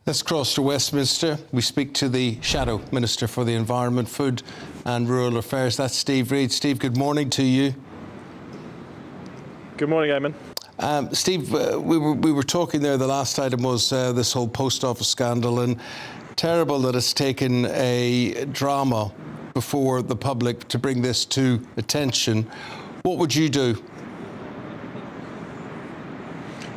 Let's cross to Westminster. We speak to the Shadow Minister for the Environment, Food and Rural Affairs. That's Steve Reid. Steve, good morning to you. Good morning, Eamon. Steve, we were talking there, the last item was this whole post office scandal, and terrible that it's taken a drama before the public to bring this to attention. What would you do?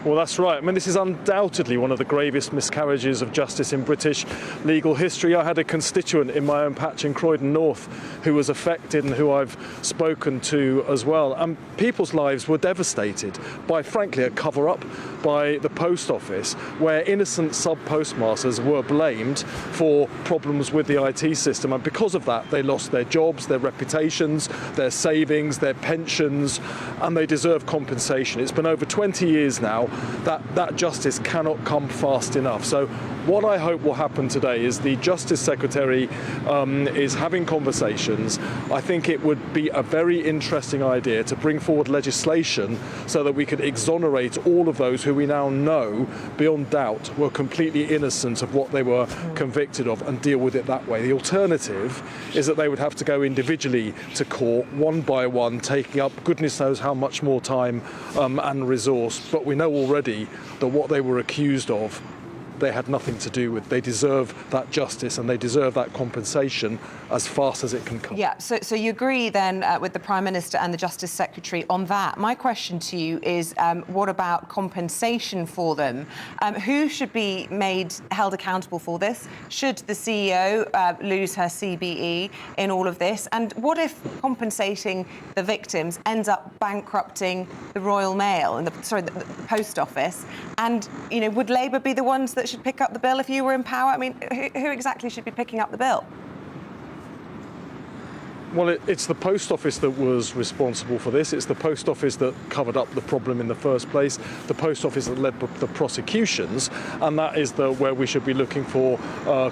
Well, that's right. I mean, this is undoubtedly one of the gravest miscarriages of justice in British legal history. I had a constituent in my own patch in Croydon North who was affected and who I've spoken to as well. And people's lives were devastated by, frankly, a cover-up by the post office where innocent sub-postmasters were blamed for problems with the IT system. And because of that, they lost their jobs, their reputations, their savings, their pensions, and they deserve compensation. It's been over 20 years now. That justice cannot come fast enough. So what I hope will happen today is the Justice Secretary is having conversations. I think it would be a very interesting idea to bring forward legislation so that we could exonerate all of those who we now know beyond doubt were completely innocent of what they were convicted of, and deal with it that way. The alternative is that they would have to go individually to court, one by one, taking up goodness knows how much more time and resource. But we know already that what they were accused of, they had nothing to do with. They deserve that justice and they deserve that compensation as fast as it can come. Yeah, so you agree then with the Prime Minister and the Justice Secretary on that. My question to you is, what about compensation for them? Who should be held accountable for this? Should the CEO lose her CBE in all of this? And what if compensating the victims ends up bankrupting the Royal Mail and the Post Office? And, you know, would Labour be the ones that should pick up the bill if you were in power? I mean, who exactly should be picking up the bill? Well, it's the Post Office that was responsible for this. It's the Post Office that covered up the problem in the first place, the Post Office that led the prosecutions, and that is where we should be looking for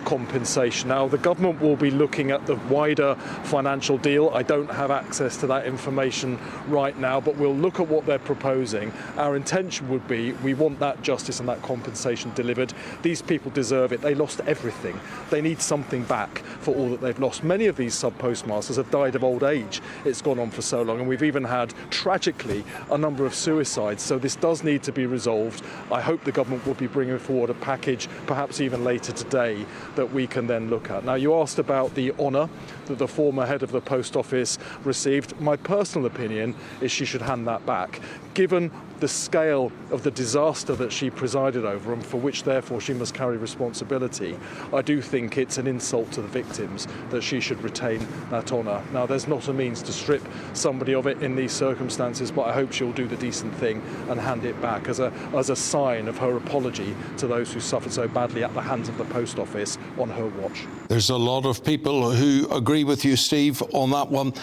compensation. Now, the government will be looking at the wider financial deal. I don't have access to that information right now, but we'll look at what they're proposing. Our intention would be, we want that justice and that compensation delivered. These people deserve it. They lost everything. They need something back for all that they've lost. Many of these sub-postmasters have died of old age. It's gone on for so long, and we've even had, tragically, a number of suicides. So this does need to be resolved. I hope the government will be bringing forward a package, perhaps even later today, that we can then look at. Now, you asked about the honour that the former head of the Post Office received. My personal opinion is she should hand that back, given the scale of the disaster that she presided over and for which, therefore, she must carry responsibility. I do think it's an insult to the victims that she should retain that honour. Now, there's not a means to strip somebody of it in these circumstances, but I hope she'll do the decent thing and hand it back as a sign of her apology to those who suffered so badly at the hands of the Post Office on her watch. There's a lot of people who agree with you, Steve, on that one.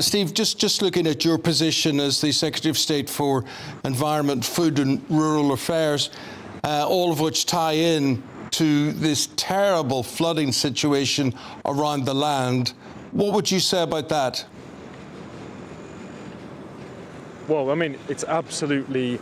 Steve, just looking at your position as the Secretary of State for Environment, Food and Rural Affairs, all of which tie in to this terrible flooding situation around the land. What would you say about that? Well, I mean, it's absolutely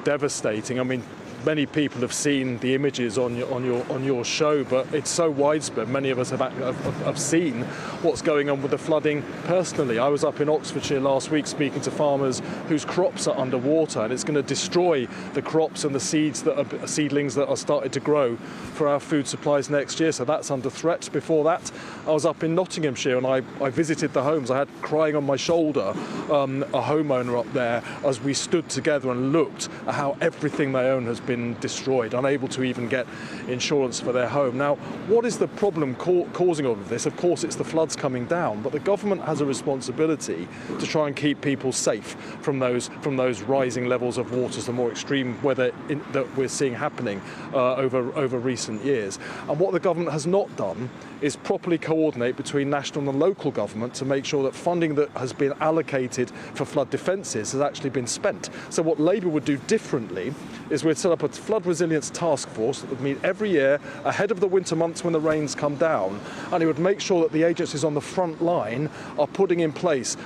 devastating. I mean, many people have seen the images on your show, but it's so widespread. Many of us have seen what's going on with the flooding personally. I was up in Oxfordshire last week speaking to farmers whose crops are underwater, and it's going to destroy the crops and the seedlings that are started to grow for our food supplies next year. So that's under threat. Before that, I was up in Nottinghamshire and I visited the homes. I had, crying on my shoulder, a homeowner up there as we stood together and looked at how everything they own has been destroyed, unable to even get insurance for their home. Now, what is the problem causing all of this? Of course, it's the floods coming down, but the government has a responsibility to try and keep people safe from those rising levels of waters, the more extreme weather that we're seeing happening over recent years. And what the government has not done is properly coordinate between national and local government to make sure that funding that has been allocated for flood defences has actually been spent. So what Labour would do differently is we'd set up a flood resilience task force that would meet every year ahead of the winter months when the rains come down, and it would make sure that the agencies on the front line are putting in place,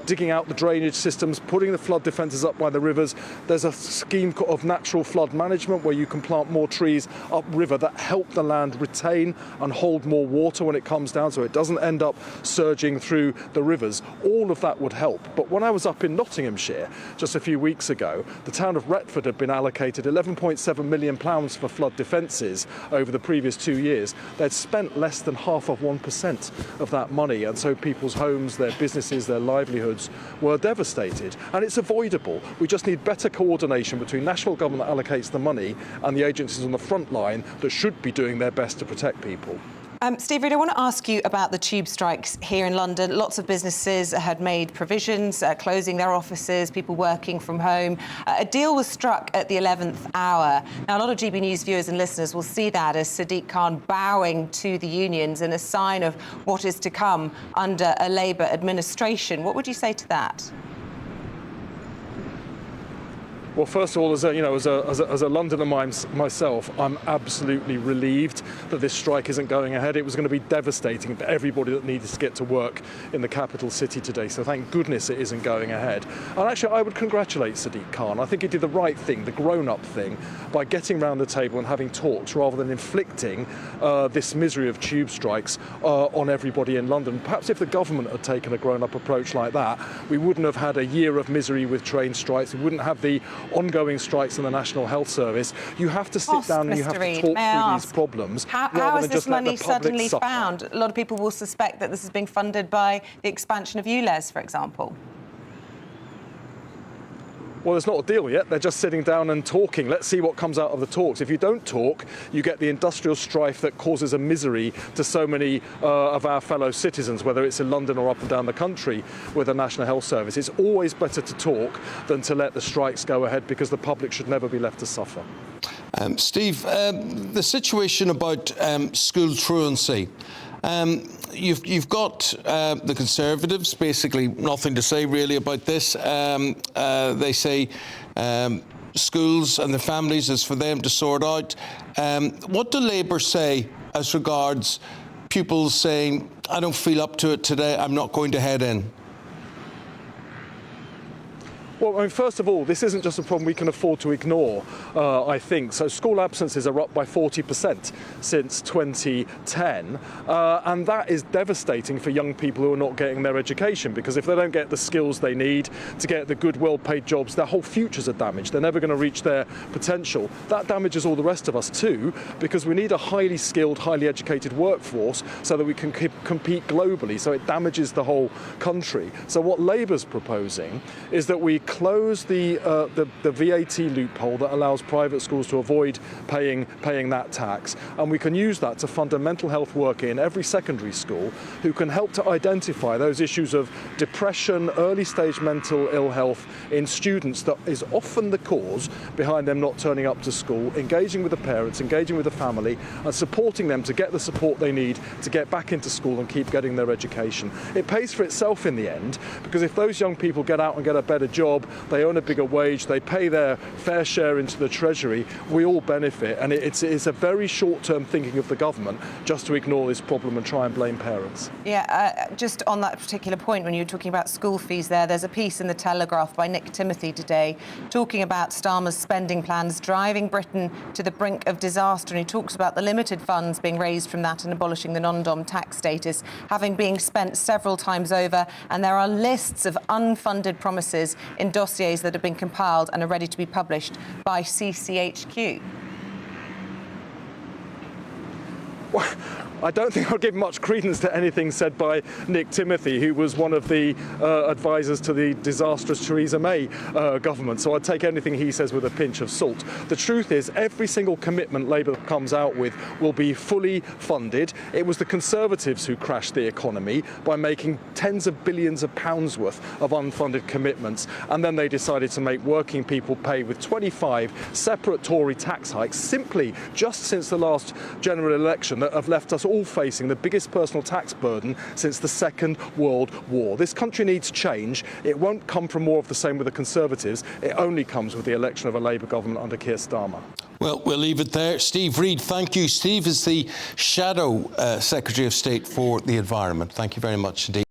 digging out the drainage systems, putting the flood defences up by the rivers. There's a scheme of natural flood management where you can plant more trees upriver that help the land retain and hold more water when it comes down, so it doesn't end up surging through the rivers. All of that would help. But when I was up in Nottinghamshire just a few weeks ago, the town of Retford had been allocated £11.7 million for flood defences over the previous 2 years. They'd spent less than 0.5% of that money, and so people's homes, their businesses, their livelihoods were devastated. And it's avoidable. We just need better coordination between national government that allocates the money and the agencies on the front line that should be doing their best to protect people. Steve Reid, I want to ask you about the tube strikes here in London. Lots of businesses had made provisions, closing their offices, people working from home. A deal was struck at the 11th hour. Now, a lot of GB News viewers and listeners will see that as Sadiq Khan bowing to the unions and a sign of what is to come under a Labour administration. What would you say to that? Well, first of all, as a Londoner myself, I'm absolutely relieved that this strike isn't going ahead. It was going to be devastating for everybody that needed to get to work in the capital city today. So thank goodness it isn't going ahead. And actually, I would congratulate Sadiq Khan. I think he did the right thing, the grown-up thing, by getting round the table and having talks rather than inflicting this misery of tube strikes on everybody in London. Perhaps if the government had taken a grown-up approach like that, we wouldn't have had a year of misery with train strikes. We wouldn't have the ongoing strikes in the National Health Service. You have to sit down and you have to talk through these problems. How is this money suddenly found? A lot of people will suspect that this is being funded by the expansion of ULEZ, for example. Well, there's not a deal yet. They're just sitting down and talking. Let's see what comes out of the talks. If you don't talk, you get the industrial strife that causes a misery to so many of our fellow citizens, whether it's in London or up and down the country with the National Health Service. It's always better to talk than to let the strikes go ahead, because the public should never be left to suffer. Steve, the situation about school truancy. You've got the Conservatives, basically nothing to say really about this. They say schools and the families is for them to sort out. What do Labour say as regards pupils saying, I don't feel up to it today, I'm not going to head in? Well, I mean, first of all, this isn't just a problem we can afford to ignore, I think. So school absences are up by 40% since 2010, and that is devastating for young people who are not getting their education, because if they don't get the skills they need to get the good, well-paid jobs, their whole futures are damaged. They're never going to reach their potential. That damages all the rest of us too, because we need a highly skilled, highly educated workforce so that we can compete globally, so it damages the whole country. So what Labour's proposing is that we close the VAT loophole that allows private schools to avoid paying that tax, and we can use that to fund a mental health worker in every secondary school who can help to identify those issues of depression, early stage mental ill health in students that is often the cause behind them not turning up to school, engaging with the parents, engaging with the family, and supporting them to get the support they need to get back into school and keep getting their education. It pays for itself in the end, because if those young people get out and get a better job, they earn a bigger wage, they pay their fair share into the Treasury, we all benefit. And it's a very short-term thinking of the government just to ignore this problem and try and blame parents. Yeah, just on that particular point, when you were talking about school fees there's a piece in the Telegraph by Nick Timothy today talking about Starmer's spending plans driving Britain to the brink of disaster, and he talks about the limited funds being raised from that and abolishing the non-dom tax status having been spent several times over, and there are lists of unfunded promises in dossiers that have been compiled and are ready to be published by CCHQ. Well, I don't think I'll give much credence to anything said by Nick Timothy, who was one of the advisors to the disastrous Theresa May government, so I'd take anything he says with a pinch of salt. The truth is, every single commitment Labour comes out with will be fully funded. It was the Conservatives who crashed the economy by making tens of billions of pounds worth of unfunded commitments, and then they decided to make working people pay with 25 separate Tory tax hikes simply just since the last general election that have left us all facing the biggest personal tax burden since the Second World War. This country needs change. It won't come from more of the same with the Conservatives. It only comes with the election of a Labour government under Keir Starmer. Well, we'll leave it there. Steve Reid, thank you. Steve is the Shadow Secretary of State for the Environment. Thank you very much indeed.